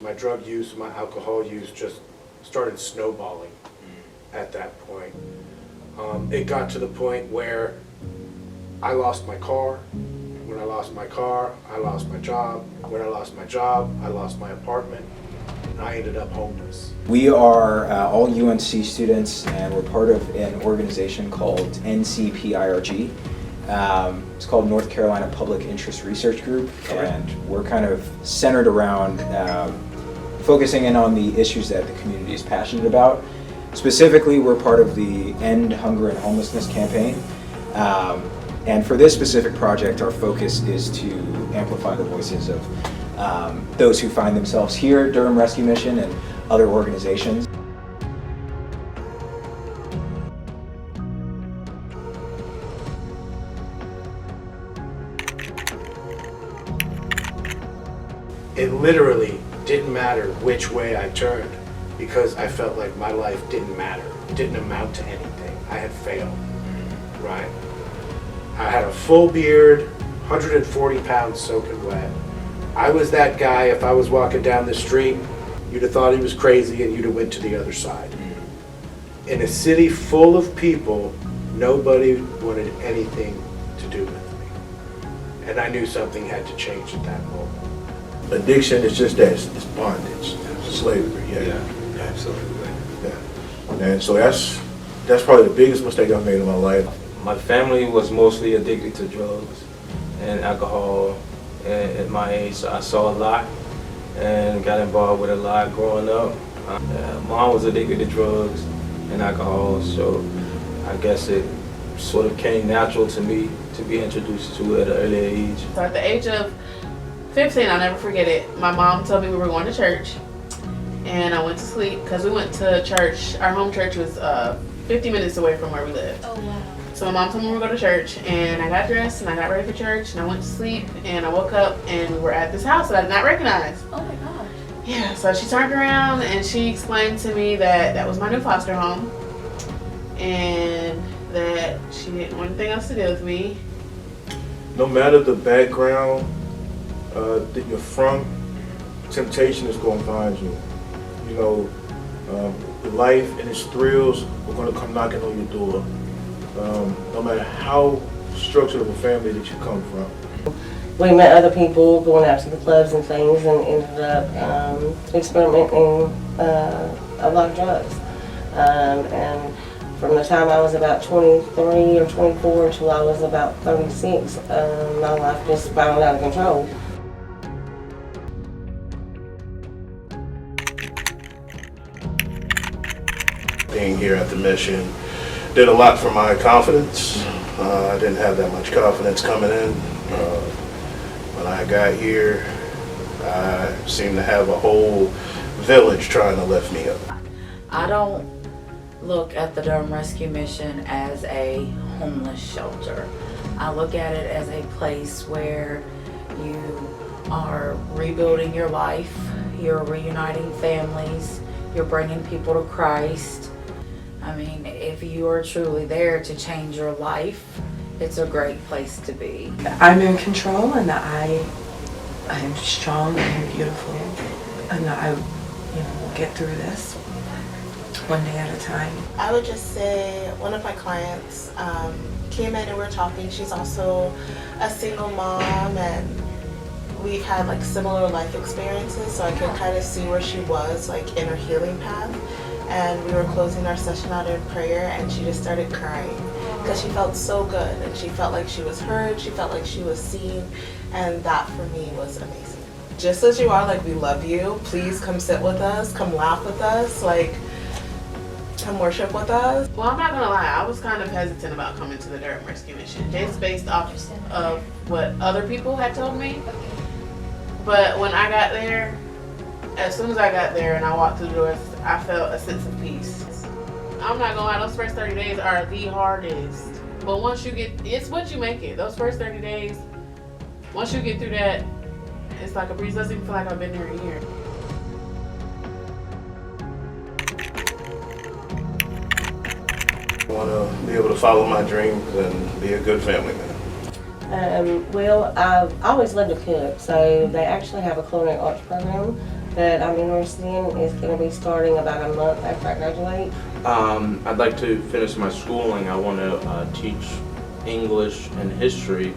My drug use, my alcohol use just started snowballing at that point. It got to the point where I lost my car. When I lost my car, I lost my job. When I lost my job, I lost my apartment. And I ended up homeless. We are all UNC students, and we're part of an organization called NCPIRG. It's called North Carolina Public Interest Research Group, and we're kind of centered around focusing in on the issues that the community is passionate about. Specifically, we're part of the End Hunger and Homelessness campaign. And for this specific project, our focus is to amplify the voices of those who find themselves here at Durham Rescue Mission and other organizations. It literally didn't matter which way I turned because I felt like my life didn't matter. It didn't amount to anything. I had failed, right? I had a full beard, 140 pounds soaking wet. I was that guy, if I was walking down the street, you'd have thought he was crazy and you'd have went to the other side. In a city full of people, nobody wanted anything to do with me. And I knew something had to change at that moment. Addiction is just that, it's bondage, it's slavery, Yeah, absolutely. Yeah. And so that's probably the biggest mistake I've made in my life. My family was mostly addicted to drugs and alcohol, and at my age, so I saw a lot and got involved with a lot growing up. Mom was addicted to drugs and alcohol, so I guess it sort of came natural to me to be introduced to it at an early age. So at the age of 15, I'll never forget it. My mom told me we were going to church, and I went to sleep because we went to church. Our home church was 50 minutes away from where we lived. Oh, wow. So my mom told me we were going to church, and I got dressed and I got ready for church, and I went to sleep, and I woke up and we were at this house that I did not recognize. Oh my God. Yeah, so she turned around and she explained to me that that was my new foster home, and that she didn't want anything else to do with me. No matter the background that you're from, temptation is going to find you. You know, life and its thrills are going to come knocking on your door. No matter how structured of a family that you come from. We met other people going out to the clubs and things, and ended up experimenting a lot of drugs. And from the time I was about 23 or 24 until I was about 36, my life just spiraled out of control. Being here at the mission did a lot for my confidence. I didn't have that much confidence coming in. When I got here, I seemed to have a whole village trying to lift me up. I don't look at the Durham Rescue Mission as a homeless shelter. I look at it as a place where you are rebuilding your life, you're reuniting families, you're bringing people to Christ. I mean, if you are truly there to change your life, it's a great place to be. I'm in control, and I am strong and beautiful, and I will get through this one day at a time. I would just say one of my clients came in and we were talking. She's also a single mom, and we've had like similar life experiences, so I could kind of see where she was like in her healing path. And we were closing our session out in prayer, and she just started crying because she felt so good, and she felt like she was heard, she felt like she was seen, and that for me was amazing. Just as you are, like, we love you. Please come sit with us, come laugh with us, like, come worship with us. Well, I'm not gonna lie, I was kind of hesitant about coming to the Durham Rescue Mission, just based off of what other people had told me. But when I got there, as soon as I got there and I walked through the doors, I felt a sense of peace. I'm not gonna lie, those first 30 days are the hardest. But once you get, it's what you make it. Those first 30 days, once you get through that, it's like a breeze. It doesn't even feel like I've been there a year. I want to be able to follow my dreams and be a good family man. Well, I've always loved to cook, so they actually have a culinary arts program that I'm interested in is going to be starting about a month after I graduate. I'd like to finish my schooling. I want to teach English and history,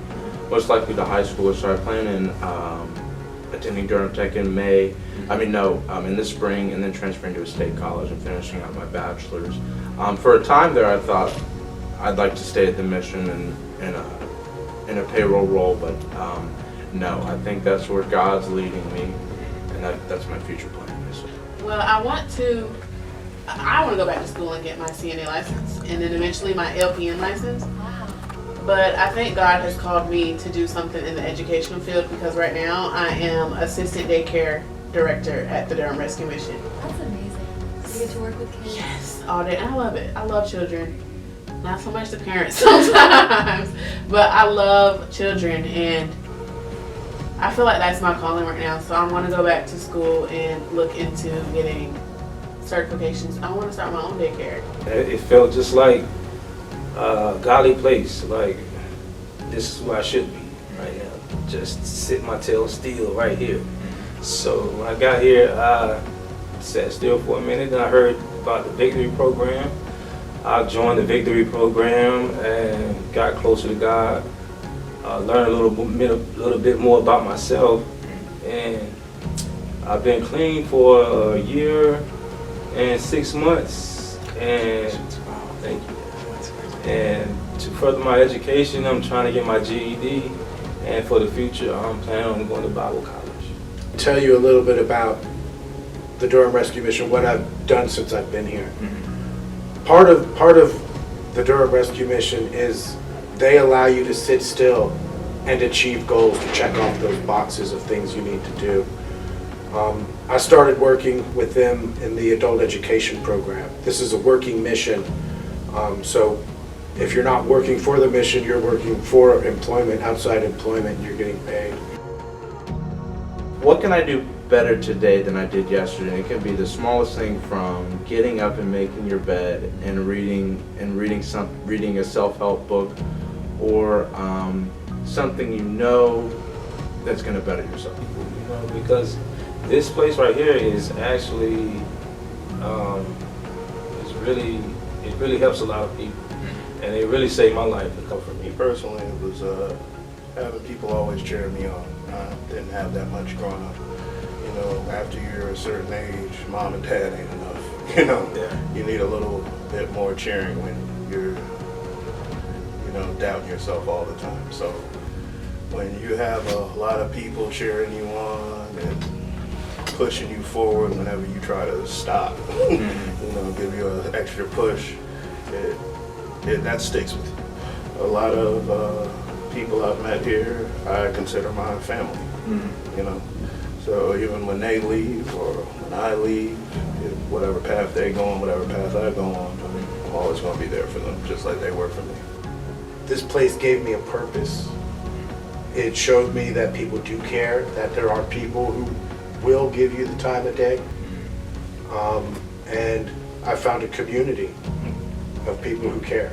most likely to high school. So I plan on attending Durham Tech in May. In the spring, and then transferring to a state college and finishing out my bachelor's. For a time there, I thought I'd like to stay at the mission in a payroll role, but no, I think that's where God's leading me, and that's my future plan. Well, I want to go back to school and get my CNA license, and then eventually my LPN license. But I think God has called me to do something in the educational field, because right now I am assistant daycare director at the Durham Rescue Mission. That's amazing. So you get to work with kids. Yes, all day. And I love it. I love children. Not so much the parents sometimes, but I love children, and I feel like that's my calling right now. So I want to go back to school and look into getting certifications. I want to start my own daycare. It felt just like a godly place. Like, this is where I should be right now. Just sit my tail still right here. So when I got here, I sat still for a minute, and I heard about the Victory Program. I joined the Victory Program and got closer to God. Learned a little bit more about myself, and I've been clean for a year and 6 months. And thank you. And to further my education, I'm trying to get my GED, and for the future, I'm planning on going to Bible college. Tell you a little bit about the Durham Rescue Mission, what I've done since I've been here. Part of the Durham Rescue Mission is they allow you to sit still and achieve goals, to check off those boxes of things you need to do. I started working with them in the adult education program. This is a working mission, so if you're not working for the mission, you're working for employment, outside employment, and you're getting paid. What can I do better today than I did yesterday? It can be the smallest thing, from getting up and making your bed and reading a self-help book, or something that's going to better yourself. Because this place right here is actually it really helps a lot of people, and it really saved my life. For me personally, it was having people always cheering me on. I didn't have that much growing up. You know, after you're a certain age, mom and dad ain't enough. You know, Yeah. You need a little bit more cheering when you're, doubting yourself all the time. So when you have a lot of people cheering you on and pushing you forward whenever you try to stop, give you an extra push, that sticks with you. A lot of people I've met here, I consider my family. So even when they leave or when I leave, whatever path they go on, whatever path I go on, I'm always going to be there for them, just like they were for me. This place gave me a purpose. It showed me that people do care, that there are people who will give you the time of day. And I found a community of people who care.